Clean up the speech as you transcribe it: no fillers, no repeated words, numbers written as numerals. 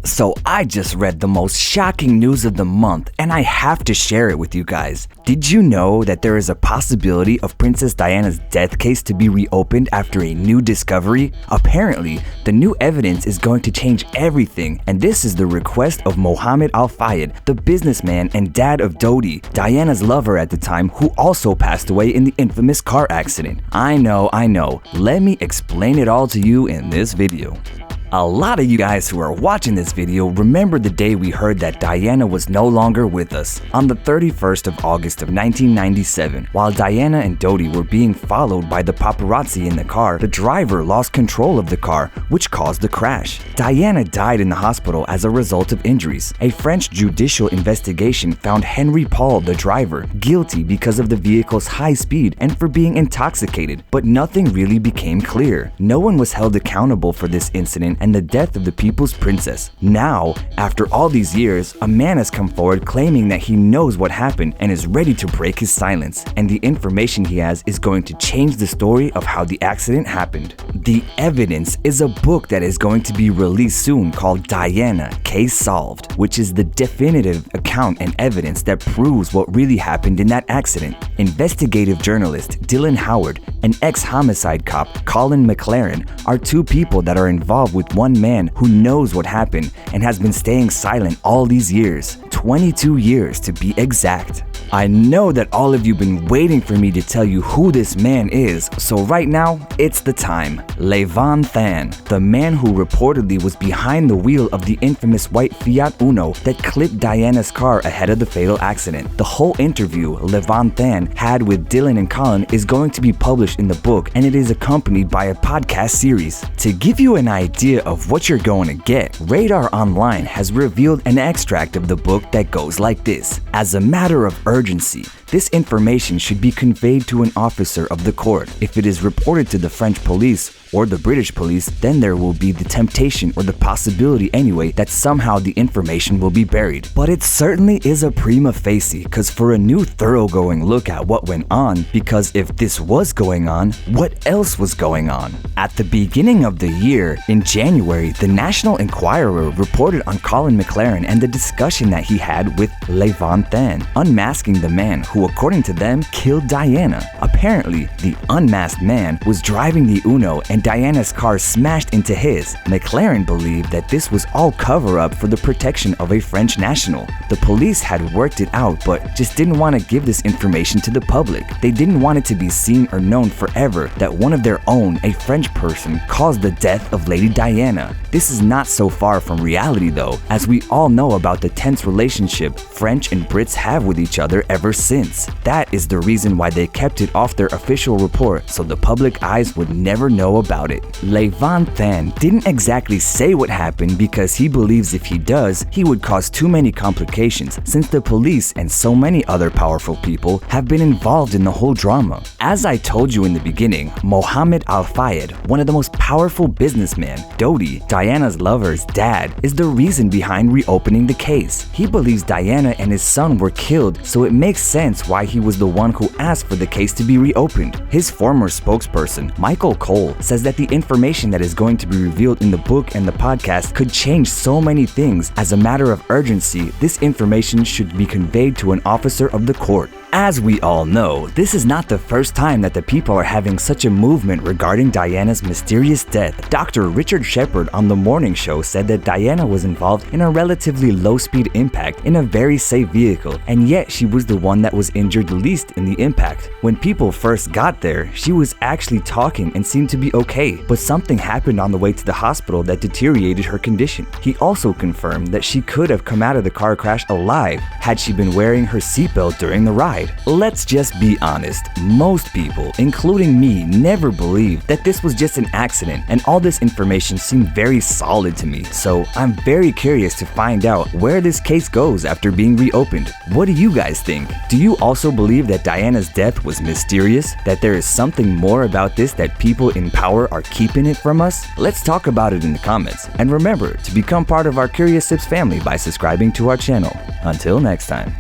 So I just read the most shocking news of the month and I have to share it with you guys. Did you know that there is a possibility of Princess Diana's death case to be reopened after a new discovery? Apparently, the new evidence is going to change everything, and this is the request of Mohamed Al-Fayed, the businessman and dad of Dodi, Diana's lover at the time, who also passed away in the infamous car accident. I know. Let me explain it all to you in this video. A lot of you guys who are watching this video remember the day we heard that Diana was no longer with us. On the 31st of August of 1997, while Diana and Dodi were being followed by the paparazzi in the car, the driver lost control of the car, which caused the crash. Diana died in the hospital as a result of injuries. A French judicial investigation found Henry Paul, the driver, guilty because of the vehicle's high speed and for being intoxicated, but nothing really became clear. No one was held accountable for this incident and the death of the people's princess. Now, after all these years, a man has come forward claiming that he knows what happened and is ready to break his silence, and the information he has is going to change the story of how the accident happened. The evidence is a book that is going to be released soon called Diana, Case Solved, which is the definitive account and evidence that proves what really happened in that accident. Investigative journalist Dylan Howard and ex-homicide cop Colin McLaren are two people that are involved with one man who knows what happened and has been staying silent all these years, 22 years to be exact. I know that all of you have been waiting for me to tell you who this man is, so right now, it's the time. Levon Than, the man who reportedly was behind the wheel of the infamous white Fiat Uno that clipped Diana's car ahead of the fatal accident. The whole interview Levon Than had with Dylan and Colin is going to be published in the book, and it is accompanied by a podcast series. To give you an idea of what you're going to get, Radar Online has revealed an extract of the book that goes like this. As a matter of urgency, this information should be conveyed to an officer of the court. If it is reported to the French police or the British police, then there will be the temptation, or the possibility anyway, that somehow the information will be buried. But it certainly is a prima facie, cause for a new thoroughgoing look at what went on, because if this was going on, what else was going on? At the beginning of the year, in January, the National Enquirer reported on Colin McLaren and the discussion that he had with Levon Than, unmasking the man who, according to them, killed Diana. Apparently, the unmasked man was driving the Uno and Diana's car smashed into his. McLaren believed that this was all cover-up for the protection of a French national. The police had worked it out, but just didn't want to give this information to the public. They didn't want it to be seen or known forever that one of their own, a French person, caused the death of Lady Diana. This is not so far from reality though, as we all know about the tense relationship French and Brits have with each other ever since. That is the reason why they kept it off their official report, so the public eyes would never know about it. Levon Than didn't exactly say what happened because he believes if he does, he would cause too many complications, since the police and so many other powerful people have been involved in the whole drama. As I told you in the beginning, Mohamed Al-Fayed, one of the most powerful businessmen, Dodi, Diana's lover's dad, is the reason behind reopening the case. He believes Diana and his son were killed, so it makes sense why he was the one who asked for the case to be reopened. His former spokesperson, Michael Cole, says that the information that is going to be revealed in the book and the podcast could change so many things. As a matter of urgency, this information should be conveyed to an officer of the court. As we all know, this is not the first time that the people are having such a movement regarding Diana's mysterious death. Dr. Richard Shepard on The Morning Show said that Diana was involved in a relatively low-speed impact in a very safe vehicle, and yet she was the one that was injured least in the impact. When people first got there, she was actually talking and seemed to be okay, but something happened on the way to the hospital that deteriorated her condition. He also confirmed that she could have come out of the car crash alive had she been wearing her seatbelt during the ride. Let's just be honest, most people, including me, never believed that this was just an accident, and all this information seemed very solid to me, so I'm very curious to find out where this case goes after being reopened. What do you guys think? Do you also believe that Diana's death was mysterious? That there is something more about this that people in power are keeping it from us? Let's talk about it in the comments, and remember to become part of our Curious Sips family by subscribing to our channel. Until next time.